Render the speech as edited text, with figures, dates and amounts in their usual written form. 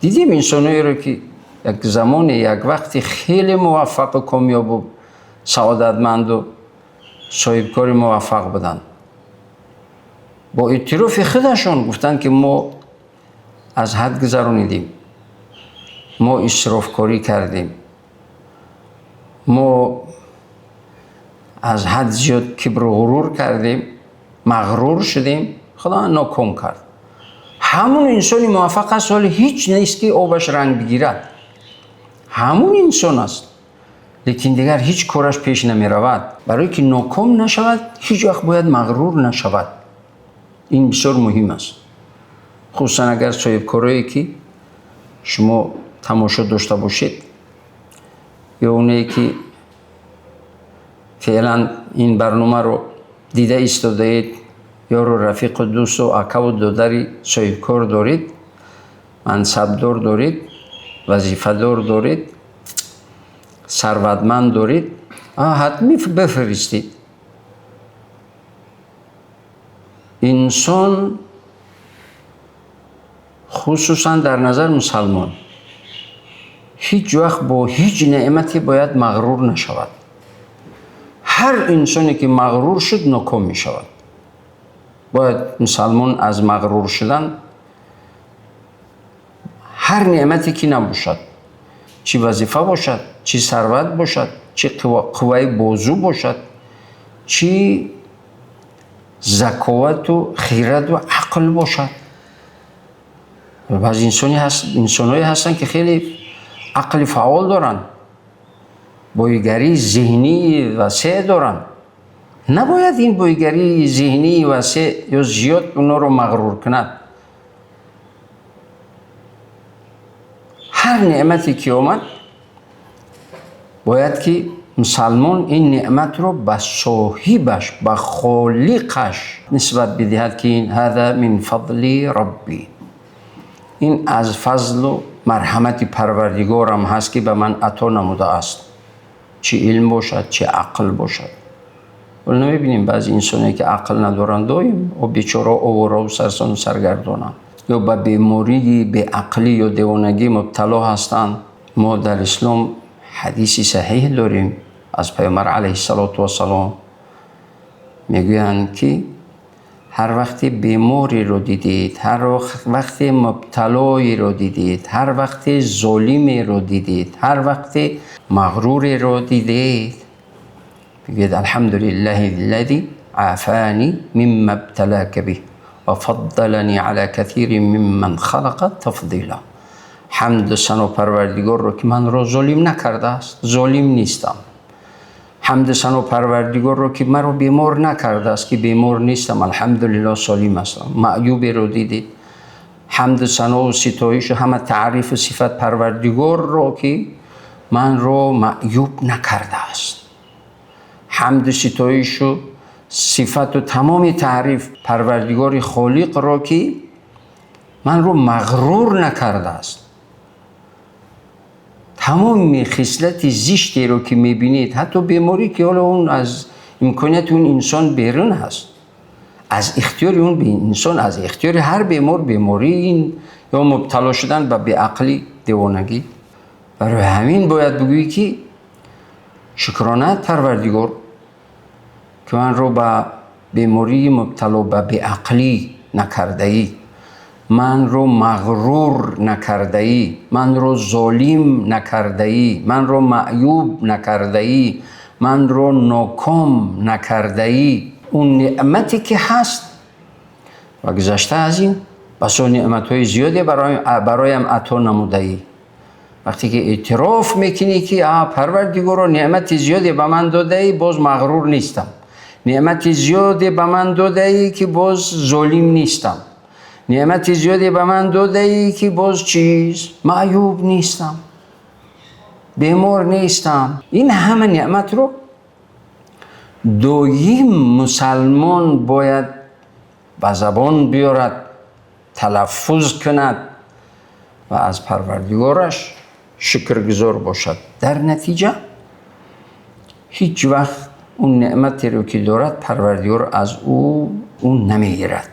دیدیم انسانایی رو که یک زمان یک وقتی خیلی موفق و کامیاب و سعادتمند و صاحب کار موفق بودن، با اعتراف خودشون گفتن که ما از حد گذرانیدیم، ما اسراف کاری کردیم، ما از حد زیاد کبر و غرور کردیم، مغرور شدیم، خدا ناکام کرد. همون انسانی موفق است ولی هیچ نیست که آبش رنگ بگیرد، همون انسان است لیکن دیگر هیچ کارش پیش نمی رود. برای که ناکام نشود هیچ وقت باید مغرور نشود. این بسیار مهم است، خصوصا اگر صاحب کارهایی که شما تماشا داشته باشید یا اونایی که فعلا این برنامه رو دیده ایستاده اید یا رو رفیق و دوست و اکا و دادری صاحب کار دارید، منصبدار دارید، وظیفه‌دار دارید، ثروتمند دارید، حتمی بفرستید. انسان خصوصا در نظر مسلمان هیچ وقت با هیچ نعمتی باید مغرور نشود. هر انسانی که مغرور شد ناکام می شود. باید مسلمان از مغرور شدن هر نعمتی که نباشد، چی وظیفه باشد، چی ثروت باشد، چی قوه بازو باشد، چی ذکاوت و خیرت و عقل باشد. بعضی انسان‌هایی هستن که خیلی عقل فعال دارن، بایگری ذهنی وسیع دارن. نباید این بایگری ذهنی وسیع یا زیاد اونا رو مغرور کند. هر نعمتی که آمد باید که مسلمان این نعمت رو به صاحبش، به خالقش نسبت بدهد که این هذا من فضل ربی، این از فضل و مرحمت پروردگارم هست که به من عطا نموده است، چه علم باشد چه عقل باشد. ولی نمیبینیم بعضی انسانی که عقل ندارند دایم و بیچاره آواره و سرسان و سرگردانند یا به بیماری به عقلی یا دیوانگی مبتلا هستند. ما در اسلام حدیثی صحیح داریم از پیامبر علیه السلام، میگویند که هر وقت بیماری رو دیدید، هر وقت مبتلایی رو دیدید، هر وقت ظالمی رو دیدید، هر وقت مغروری رو دیدید، بگید الحمدلله الذی عافانی مما ابتلاک به و فضلنی علی کثیر ممن خلق تفضیلا. حمد ثنا پروردگار رو که من رو ظالم نکرده است، ظالم نیستم. حمد ثنا پروردگار رو که من رو بیمار نکرده است، که بیمار نیستم، الحمدلله سالم هستم. معیوبی رو دیدید، حمد ثنا و ستایش و همه تعریف و صفت پروردگار رو که من رو معیوب نکرده است. حمد ستایش و صفت و تمام تعریف پروردگار خالق را که من رو مغرور نکرده است. تمام خصلت زشتی رو که میبینید، حتی بیماری که حالا اون از امکانیت اون انسان بیرون هست، از اختیار اون انسان، از اختیار هر بیماری این یا مبتلا شدن به بیعقلی، دیوانگی. برای همین باید بگویی که شکرانه پروردگار که من رو به بیماری مبتلا به بیعقلی نکرده ای، من رو مغرور نکرده ای، من رو ظالم نکرده ای، من رو معیوب نکرده ای، من رو ناکام نکرده ای. اون نعمتی که هست و گذشته از این بسا نعمت‌های زیادی برایم عطا نموده ای. وقتی که اعتراف میکنی که پروردگار نعمت زیادی به من داده ای، باز مغرور نیستم. نعمت زیادی به من داده ای که باز ظالم نیستم. نعمت زیادی به من داده ای که باز معیوب نیستم، بیمار نیستم. این همه نعمت رو دایم مسلمان باید به زبان بیارد، تلفظ کند و از پروردگارش شکرگزار باشد. در نتیجه هیچ وقت اون نعمتی رو که دارد پروردگار از او نمیگیرد.